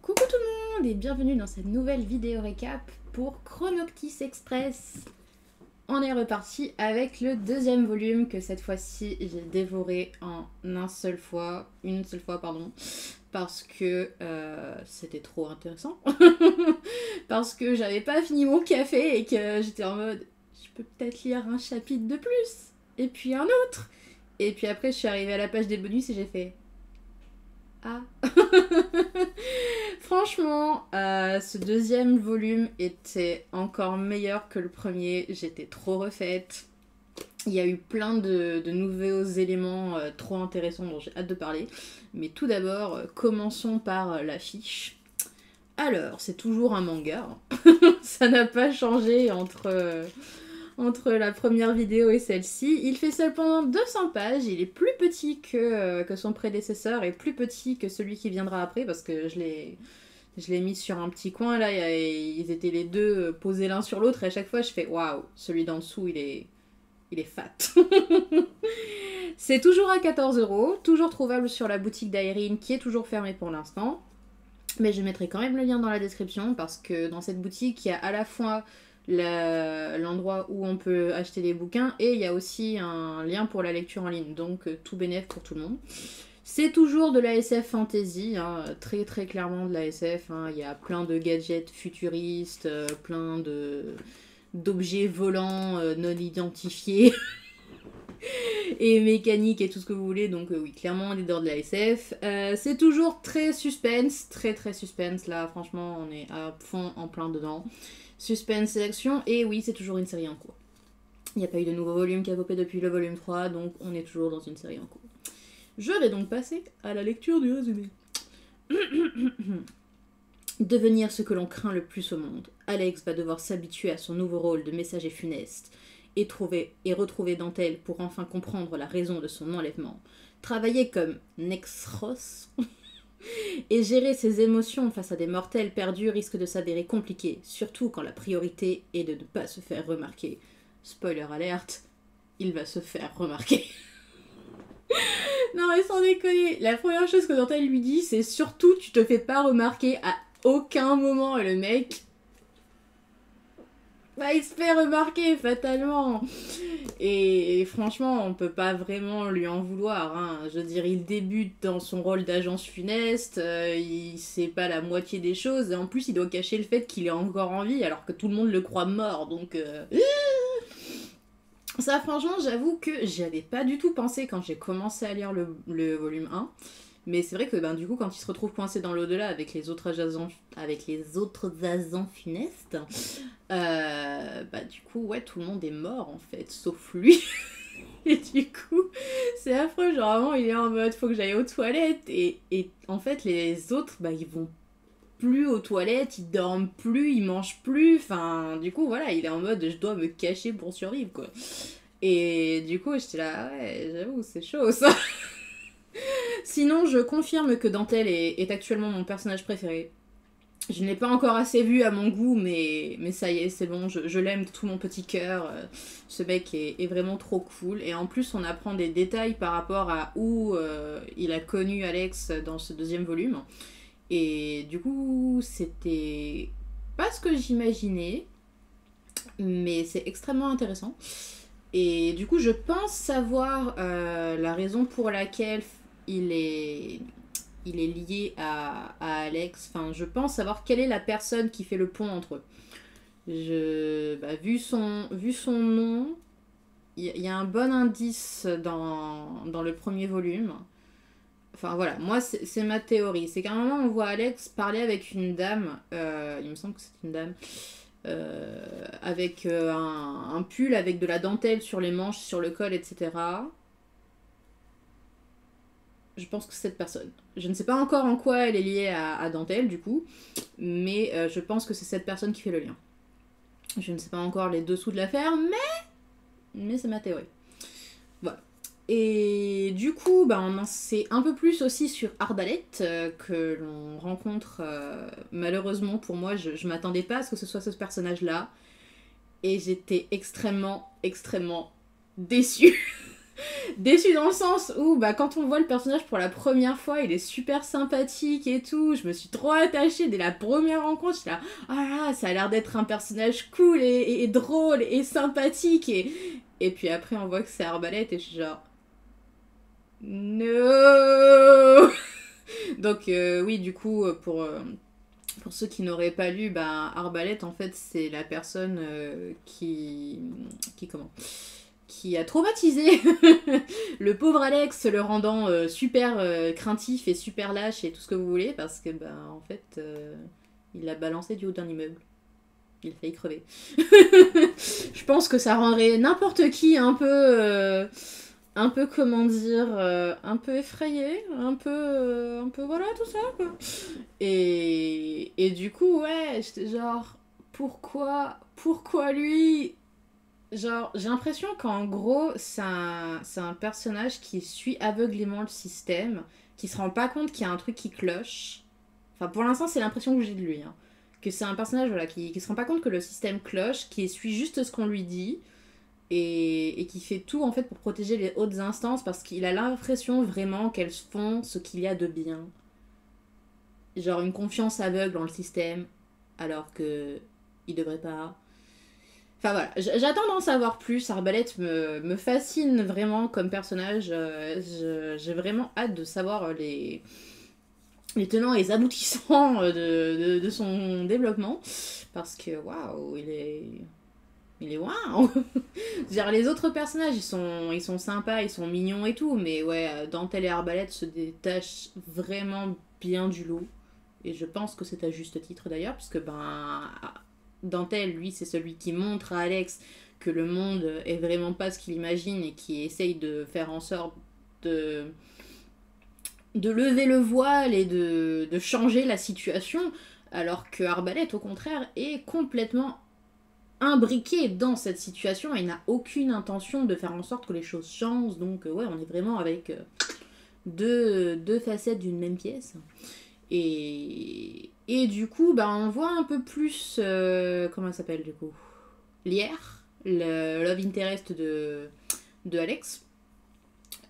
Coucou tout le monde et bienvenue dans cette nouvelle vidéo récap pour Chronoctis Express. On est reparti avec le deuxième volume que cette fois-ci j'ai dévoré en une seule fois pardon, parce que c'était trop intéressant. Parce que j'avais pas fini mon café et que j'étais en mode je peux peut-être lire un chapitre de plus et puis un autre. Et puis après je suis arrivée à la page des bonus et j'ai fait ah. Franchement, ce deuxième volume était encore meilleur que le premier. J'étais trop refaite. Il y a eu plein de nouveaux éléments trop intéressants dont j'ai hâte de parler. Mais tout d'abord, commençons par l'affiche. Alors, c'est toujours un manga. Ça n'a pas changé entre la première vidéo et celle-ci. Il fait seulement 200 pages, il est plus petit que son prédécesseur et plus petit que celui qui viendra après parce que je l'ai mis sur un petit coin là, ils étaient les deux posés l'un sur l'autre et à chaque fois je fais waouh, celui d'en dessous il est fat. C'est toujours à 14€, toujours trouvable sur la boutique d'Irene qui est toujours fermée pour l'instant. Mais je mettrai quand même le lien dans la description parce que dans cette boutique il y a à la fois l'endroit où on peut acheter des bouquins et il y a aussi un lien pour la lecture en ligne, donc tout bénef pour tout le monde. C'est toujours de la SF fantasy, hein, très très clairement de la SF, hein. Il y a plein de gadgets futuristes, plein d'objets volants non identifiés et mécaniques et tout ce que vous voulez, donc oui, clairement on est dans de la SF. C'est toujours très suspense, très très suspense, là franchement on est à fond en plein dedans. Suspense et action, et oui, c'est toujours une série en cours. Il n'y a pas eu de nouveau volume qui a popé depuis le volume 3, donc on est toujours dans une série en cours. Je vais donc passer à la lecture du résumé. Devenir ce que l'on craint le plus au monde, Alex va devoir s'habituer à son nouveau rôle de messager funeste, et retrouver Dentelle pour enfin comprendre la raison de son enlèvement. Travailler comme Nexros et gérer ses émotions face à des mortels perdus risque de s'avérer compliqué, surtout quand la priorité est de ne pas se faire remarquer. Spoiler alerte, il va se faire remarquer. Non mais sans déconner, la première chose que Dentelle lui dit c'est surtout tu te fais pas remarquer à aucun moment, et le mec... bah, il se fait remarquer fatalement. Et franchement, on peut pas vraiment lui en vouloir, hein. Je veux dire, il débute dans son rôle d'agence funeste, il sait pas la moitié des choses, et en plus il doit cacher le fait qu'il est encore en vie alors que tout le monde le croit mort, donc... Ça franchement, j'avoue que j'y avais pas du tout pensé quand j'ai commencé à lire le volume 1. Mais c'est vrai que du coup, quand il se retrouve coincé dans l'au-delà avec les autres agents funestes, du coup, ouais, tout le monde est mort en fait, sauf lui. Et du coup, c'est affreux, genre vraiment, il est en mode faut que j'aille aux toilettes. Et en fait, les autres, ils vont plus aux toilettes, ils dorment plus, ils mangent plus. Enfin, du coup, voilà, il est en mode je dois me cacher pour survivre, quoi. Et du coup, j'étais là, ouais, j'avoue, c'est chaud ça. Sinon, je confirme que Dentelle est actuellement mon personnage préféré. Je ne l'ai pas encore assez vu à mon goût, mais ça y est, c'est bon, je l'aime de tout mon petit cœur. Ce mec est vraiment trop cool. Et en plus, on apprend des détails par rapport à où il a connu Alex dans ce deuxième volume. Et du coup, c'était pas ce que j'imaginais, mais c'est extrêmement intéressant. Et du coup, je pense savoir la raison pour laquelle il est lié à Alex. Enfin, je pense savoir quelle est la personne qui fait le pont entre eux. Vu son nom, il y a un bon indice dans le premier volume. Enfin voilà, moi c'est ma théorie. C'est qu'à un moment on voit Alex parler avec une dame, il me semble que c'est une dame, avec un pull avec de la dentelle sur les manches, sur le col, etc. Je pense que c'est cette personne. Je ne sais pas encore en quoi elle est liée à Dentelle du coup, mais je pense que c'est cette personne qui fait le lien. Je ne sais pas encore les dessous de l'affaire, mais c'est ma théorie. Voilà. Et du coup, on en sait un peu plus aussi sur Ardalette, que l'on rencontre, malheureusement pour moi, je m'attendais pas à ce que ce soit ce personnage-là. Et j'étais extrêmement, extrêmement déçue. Déçu dans le sens où, bah, quand on voit le personnage pour la première fois, il est super sympathique et tout. Je me suis trop attachée dès la première rencontre. J'étais là, ah là, ça a l'air d'être un personnage cool et drôle et sympathique. Et puis après, on voit que c'est Arbalète et je suis genre, no. Donc, oui, du coup, pour ceux qui n'auraient pas lu, bah, Arbalète, en fait, c'est la personne comment qui a traumatisé le pauvre Alex, le rendant super craintif et super lâche et tout ce que vous voulez, parce que, bah, en fait, il l'a balancé du haut d'un immeuble. Il a failli crever. Je pense que ça rendrait n'importe qui un peu comment dire, un peu effrayé, un peu voilà, tout ça, quoi. Et du coup, ouais, j'étais genre, pourquoi lui? Genre, j'ai l'impression qu'en gros, c'est un personnage qui suit aveuglément le système, qui se rend pas compte qu'il y a un truc qui cloche. Enfin, pour l'instant, c'est l'impression que j'ai de lui, hein. Que c'est un personnage, voilà, qui se rend pas compte que le système cloche, qui suit juste ce qu'on lui dit, et qui fait tout, en fait, pour protéger les hautes instances, parce qu'il a l'impression vraiment qu'elles font ce qu'il y a de bien. Genre, une confiance aveugle dans le système, alors que il devrait pas. Enfin voilà, j'attends d'en savoir plus. Arbalète me fascine vraiment comme personnage. J'ai vraiment hâte de savoir les tenants et les aboutissants de son développement. Parce que waouh, il est waouh. Dire les autres personnages, ils sont sympas, ils sont mignons et tout. Mais ouais, Dentelle et Arbalète se détachent vraiment bien du lot. Et je pense que c'est à juste titre d'ailleurs, puisque ben Dentelle, lui, c'est celui qui montre à Alex que le monde est vraiment pas ce qu'il imagine et qui essaye de faire en sorte de, de lever le voile et de changer la situation, alors que Arbalète, au contraire, est complètement imbriqué dans cette situation et n'a aucune intention de faire en sorte que les choses changent. Donc, ouais, on est vraiment avec deux facettes d'une même pièce. Et du coup, bah, on voit un peu plus. Comment elle s'appelle du coup? Lierre, le love interest de Alex.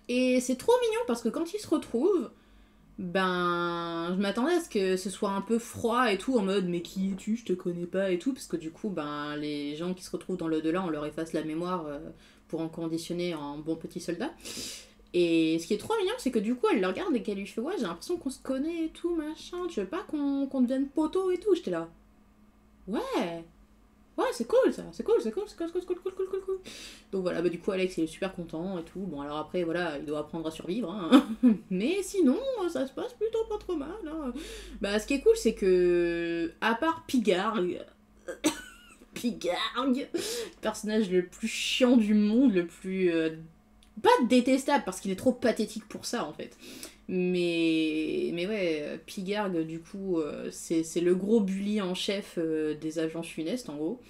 Et c'est trop mignon parce que quand ils se retrouvent, ben, je m'attendais à ce que ce soit un peu froid et tout, en mode mais qui es-tu, je te connais pas et tout, parce que du coup, ben, les gens qui se retrouvent dans l'au-delà, on leur efface la mémoire pour en conditionner en bon petit soldat. Et ce qui est trop mignon, c'est que du coup, elle le regarde et qu'elle lui fait ouais, j'ai l'impression qu'on se connaît et tout, machin, tu veux pas qu'on devienne poteau et tout. J'étais là, ouais, ouais, c'est cool ça, c'est cool. Donc voilà, bah du coup, Alex il est super content et tout. Bon, alors après, voilà, il doit apprendre à survivre, hein. Mais sinon, ça se passe plutôt pas trop mal, hein. Bah, ce qui est cool, c'est que, à part Pigargue, Pigargue, le personnage le plus chiant du monde, le plus pas détestable parce qu'il est trop pathétique pour ça en fait. Mais ouais, Pigargue, du coup, c'est le gros bully en chef des agents funestes en gros.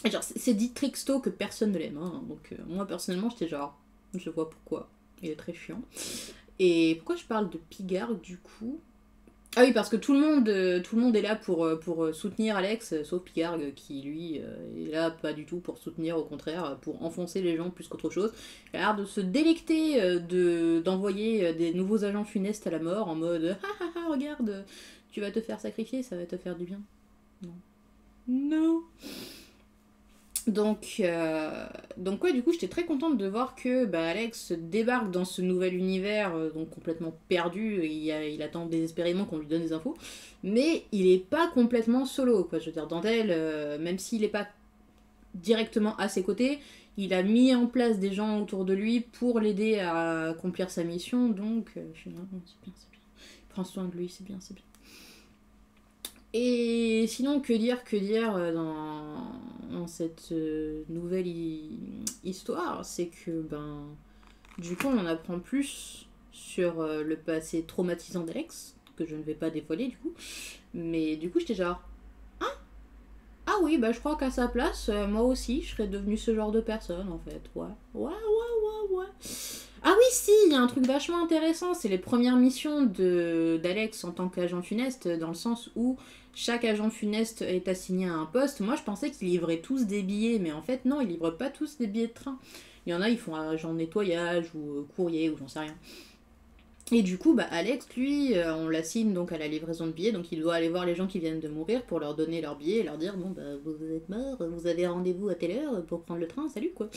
Et genre, c'est dit Trixto que personne ne l'aime. Hein. Donc, moi personnellement, j'étais genre, je vois pourquoi. Il est très chiant. Et pourquoi je parle de Pigargue du coup? Ah oui, parce que tout le monde est là pour soutenir Alex, sauf Pigargue qui, lui, est là pas du tout pour soutenir, au contraire, pour enfoncer les gens plus qu'autre chose. Il a l'air de se délecter d'envoyer des nouveaux agents funestes à la mort en mode « Ah ah ah, regarde, tu vas te faire sacrifier, ça va te faire du bien. » Non. Non. Donc ouais, du coup, j'étais très contente de voir que bah, Alex débarque dans ce nouvel univers, donc complètement perdu, il attend désespérément qu'on lui donne des infos, mais il est pas complètement solo, quoi. Je veux dire, Dentelle, même s'il est pas directement à ses côtés, il a mis en place des gens autour de lui pour l'aider à accomplir sa mission, donc je suis là, c'est bien, c'est bien. Prends soin de lui, c'est bien, c'est bien. Et sinon, que dire dans cette nouvelle histoire, c'est que, ben, du coup, on en apprend plus sur le passé traumatisant d'Alex, que je ne vais pas dévoiler, du coup. Mais du coup, j'étais genre, ah oui, bah je crois qu'à sa place, moi aussi, je serais devenue ce genre de personne, en fait. Ouais. Ah oui, si, il y a un truc vachement intéressant, c'est les premières missions d'Alex en tant qu'agent funeste, dans le sens où chaque agent funeste est assigné à un poste. Moi, je pensais qu'ils livraient tous des billets, mais en fait, non, ils livrent pas tous des billets de train. Il y en a, ils font agent de nettoyage ou courrier ou j'en sais rien. Et du coup, bah, Alex, lui, on l'assigne donc à la livraison de billets, donc il doit aller voir les gens qui viennent de mourir pour leur donner leurs billets et leur dire, bon, bah, vous êtes morts, vous avez rendez-vous à telle heure pour prendre le train, salut, quoi.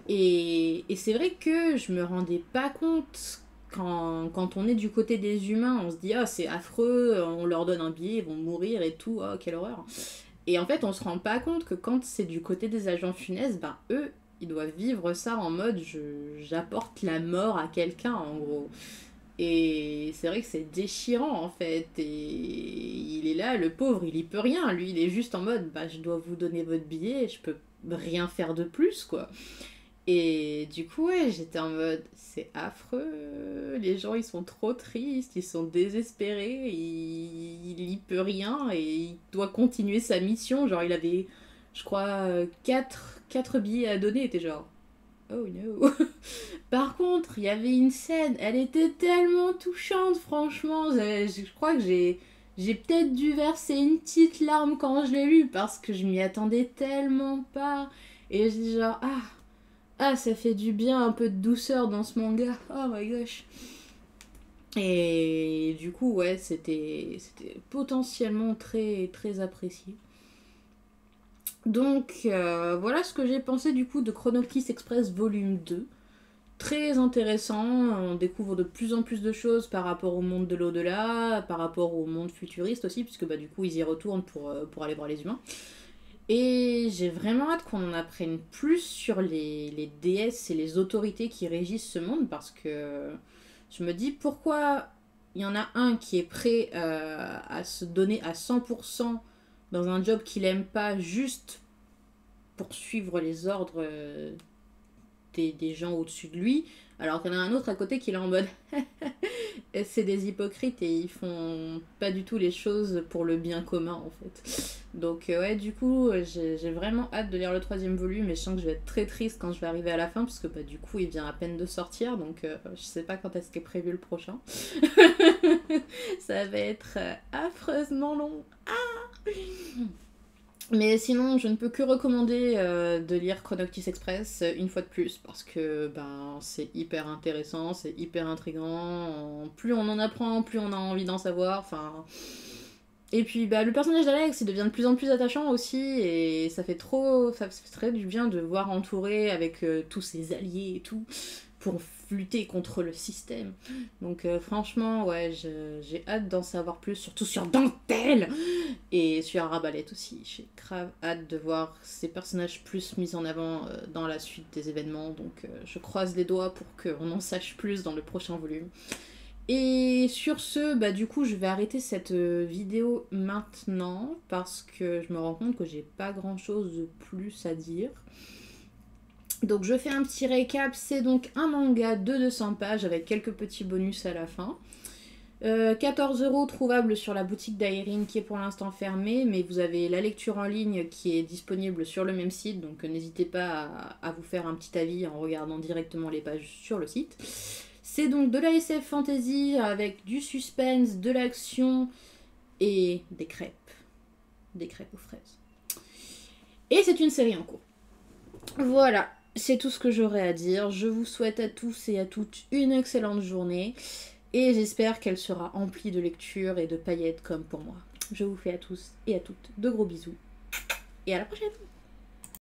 Et c'est vrai que je me rendais pas compte, quand on est du côté des humains, on se dit, ah, c'est affreux, on leur donne un billet, ils vont mourir et tout, oh, quelle horreur. Et en fait, on se rend pas compte que quand c'est du côté des agents funestes, ben, eux, ils doivent vivre ça en mode, j'apporte la mort à quelqu'un, en gros. Et c'est vrai que c'est déchirant en fait. Et il est là, le pauvre, il y peut rien. Lui, il est juste en mode, bah je dois vous donner votre billet, je peux rien faire de plus quoi. Et du coup, ouais, j'étais en mode, c'est affreux. Les gens, ils sont trop tristes, ils sont désespérés, il y peut rien et il doit continuer sa mission. Genre, il avait, je crois, 4 billets à donner. Il était genre, oh no. Par contre, il y avait une scène, elle était tellement touchante, franchement. Je crois que j'ai peut-être dû verser une petite larme quand je l'ai lu parce que je m'y attendais tellement pas. Et je dis genre, ça fait du bien, un peu de douceur dans ce manga. Oh my gosh. Et du coup, ouais, c'était potentiellement très, très apprécié. Donc, voilà ce que j'ai pensé du coup de Chrono Kiss Express volume 2. Très intéressant, on découvre de plus en plus de choses par rapport au monde de l'au-delà, par rapport au monde futuriste aussi, puisque bah, du coup ils y retournent pour aller voir les humains. Et j'ai vraiment hâte qu'on en apprenne plus sur les déesses et les autorités qui régissent ce monde, parce que je me dis pourquoi il y en a un qui est prêt à se donner à 100% dans un job qu'il aime pas, juste pour suivre les ordres des gens au-dessus de lui, alors qu'il y en a un autre à côté qui est en mode c'est des hypocrites et ils font pas du tout les choses pour le bien commun en fait. Donc ouais, du coup j'ai vraiment hâte de lire le 3e volume, et je sens que je vais être très triste quand je vais arriver à la fin parce que bah, du coup il vient à peine de sortir, donc je sais pas quand est-ce qu'est prévu le prochain. Ça va être affreusement long. Mais sinon, je ne peux que recommander de lire Chronoctis Express une fois de plus, parce que ben, c'est hyper intéressant, c'est hyper intriguant. Plus on en apprend, plus on a envie d'en savoir. Enfin... Et puis bah, le personnage d'Alex, il devient de plus en plus attachant aussi, et ça fait très du bien de voir entouré avec tous ses alliés et tout, pour lutter contre le système. Donc franchement, ouais, j'ai hâte d'en savoir plus, surtout sur Dentelle et sur Arbalète aussi. J'ai grave hâte de voir ces personnages plus mis en avant dans la suite des événements. Donc je croise les doigts pour qu'on en sache plus dans le prochain volume. Et sur ce, bah du coup, je vais arrêter cette vidéo maintenant parce que je me rends compte que j'ai pas grand chose de plus à dire. Donc je fais un petit récap, c'est donc un manga de 200 pages avec quelques petits bonus à la fin. 14€ trouvable sur la boutique d'Aerin qui est pour l'instant fermée, mais vous avez la lecture en ligne qui est disponible sur le même site, donc n'hésitez pas à vous faire un petit avis en regardant directement les pages sur le site. C'est donc de la SF fantasy avec du suspense, de l'action et des crêpes. Des crêpes aux fraises. Et c'est une série en cours. Voilà. C'est tout ce que j'aurais à dire. Je vous souhaite à tous et à toutes une excellente journée. Et j'espère qu'elle sera emplie de lectures et de paillettes comme pour moi. Je vous fais à tous et à toutes de gros bisous. Et à la prochaine!